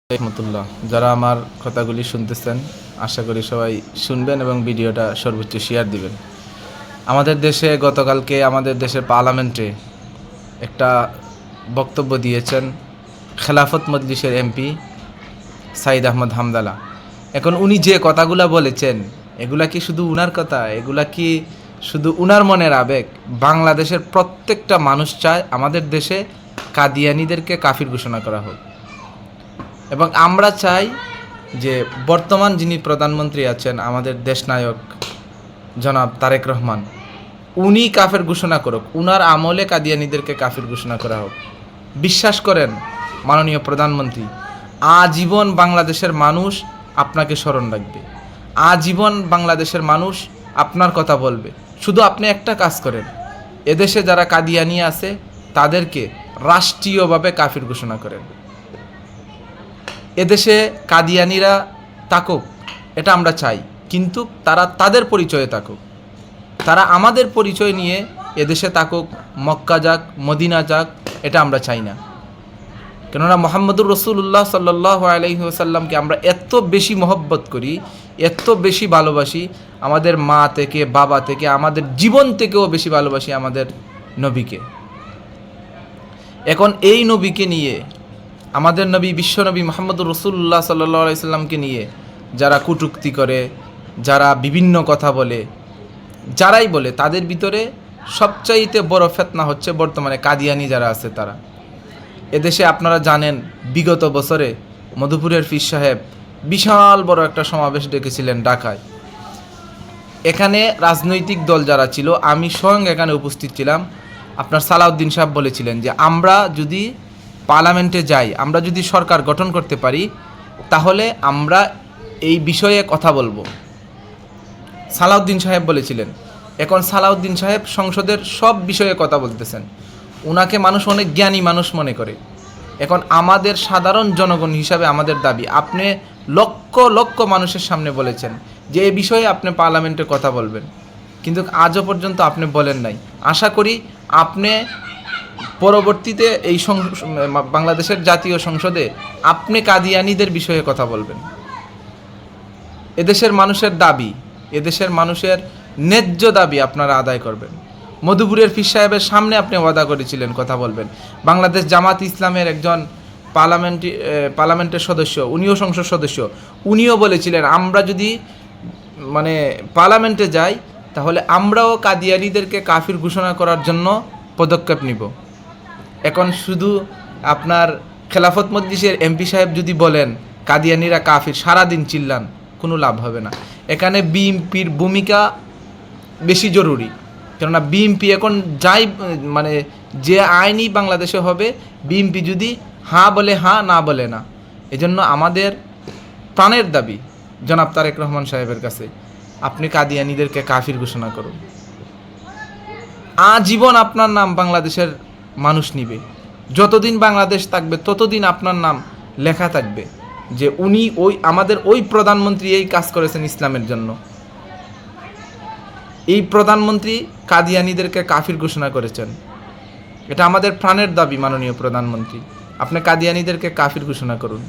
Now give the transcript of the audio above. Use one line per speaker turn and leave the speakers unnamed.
রহমতুল্লাহ। যারা আমার কথাগুলি শুনতেছেন, আশা করি সবাই শুনবেন এবং ভিডিওটা সর্বোচ্চ শেয়ার দিবেন। আমাদের দেশে গতকালকে আমাদের দেশের পার্লামেন্টে একটা বক্তব্য দিয়েছেন খেলাফত মজলিসের এমপি সাইদ আহমদ হামদালা। এখন উনি যে কথাগুলো বলেছেন, এগুলা কি শুধু উনার কথা? এগুলা কি শুধু উনার মনের আবেগ? বাংলাদেশের প্রত্যেকটা মানুষ চায় আমাদের দেশে কাদিয়ানীদেরকে কাফির ঘোষণা করা হোক, এবং আমরা চাই যে বর্তমান যিনি প্রধানমন্ত্রী আছেন, আমাদের দেশনায়ক জনাব তারেক রহমান, উনি কাফের ঘোষণা করুক, উনার আমলে কাদিয়ানীদেরকে কাফির ঘোষণা করা হোক। বিশ্বাস করেন মাননীয় প্রধানমন্ত্রী, আজীবন বাংলাদেশের মানুষ আপনাকে স্মরণ রাখবে, আজীবন বাংলাদেশের মানুষ আপনার কথা বলবে। শুধু আপনি একটা কাজ করেন, এদেশে যারা কাদিয়ানী আছে তাদেরকে রাষ্ট্রীয়ভাবে কাফির ঘোষণা করেন। এদেশে কাদিয়ানীরা থাকুক, এটা আমরা চাই, কিন্তু তারা তাদের পরিচয়ে থাকুক, তারা আমাদের পরিচয় নিয়ে এদেশে থাকুক, মক্কা যাক, মদিনা যাক, এটা আমরা চাই না। কেননা মুহাম্মদুর রাসূলুল্লাহ সাল্লাল্লাহু আলাইহি ওয়াসাল্লামকে আমরা এত বেশি মহব্বত করি, এত বেশি ভালোবাসি, আমাদের মা থেকে, বাবা থেকে, আমাদের জীবন থেকেও বেশি ভালোবাসি আমাদের নবীকে। এখন এই নবীকে নিয়ে, আমাদের নবী বিশ্বনবী মুহাম্মদুর রাসূলুল্লাহ সাল্লাল্লাহু আলাইহি সাল্লামকে নিয়ে যারা কটূক্তি করে, যারা বিভিন্ন কথা বলে, যারাই বলে, তাদের ভিতরে সবচাইতে বড় ফিতনা হচ্ছে বর্তমানে কাদিয়ানী যারা আছে তারা। এদেশে আপনারা জানেন বিগত বছরে মধুপুরের পীর সাহেব বিশাল বড় একটা সমাবেশ ডেকেছিলেন ঢাকায়। এখানে রাজনৈতিক দল যারা ছিল, আমি স্বয়ং এখানে উপস্থিত ছিলাম। আপনার সালাউদ্দিন সাহেব বলেছিলেন যে আমরা যদি পার্লামেন্টে যাই, আমরা যদি সরকার গঠন করতে পারি, তাহলে আমরা এই বিষয়ে কথা বলবো, সালাউদ্দিন সাহেব বলেছিলেন। এখন সালাউদ্দিন সাহেব সংসদের সব বিষয়ে কথা বলতেছেন, ওনাকে মানুষ অনেক জ্ঞানী মানুষ মনে করে। এখন আমাদের সাধারণ জনগণ হিসাবে আমাদের দাবি, আপনি লক্ষ লক্ষ মানুষের সামনে বলেছেন যে এই বিষয়ে আপনি পার্লামেন্টে কথা বলবেন, কিন্তু আজও পর্যন্ত আপনি বলেন নাই। আশা করি আপনি পরবর্তীতে এই বাংলাদেশের জাতীয় সংসদে আপনি কাদিয়ানীদের বিষয়ে কথা বলবেন। এদেশের মানুষের দাবি, এদেশের মানুষের ন্যায্য দাবি আপনারা আদায় করবেন। মধুপুরের পীর সাহেবের সামনে আপনি ওয়াদা করেছিলেন কথা বলবেন। বাংলাদেশ জামাত ইসলামের একজন পার্লামেন্টের সদস্য, উনিও সংসদ সদস্য, উনিও বলেছিলেন আমরা যদি পার্লামেন্টে যাই, তাহলে আমরাও কাদিয়ানীদেরকে কাফির ঘোষণা করার জন্য পদক্ষেপ নিব। এখন শুধু আপনার খেলাফত মজলিসের এমপি সাহেব যদি বলেন কাদিয়ানীরা কাফির, সারাদিন চিল্লান, কোনো লাভ হবে না। এখানে বিএনপির ভূমিকা বেশি জরুরি, কেননা বিএনপি এখন যাই যে আইনই বাংলাদেশে হবে, বিএনপি যদি হাঁ বলে হাঁ, না বলে না। এজন্য আমাদের প্রাণের দাবি জনাব তারেক রহমান সাহেবের কাছে, আপনি কাদিয়ানীদেরকে কাফির ঘোষণা করুন। আজীবন আপনার নাম বাংলাদেশের মানুষ নিবে, যতদিন বাংলাদেশ থাকবে ততদিন আপনার নাম লেখা থাকবে যে উনি আমাদের ওই প্রধানমন্ত্রী এই কাজ করেছেন ইসলামের জন্য। এই প্রধানমন্ত্রী কাদিয়ানীদেরকে কাফির ঘোষণা করেছেন। এটা আমাদের প্রাণের দাবি, মাননীয় প্রধানমন্ত্রী, আপনি কাদিয়ানীদেরকে কাফির ঘোষণা করুন।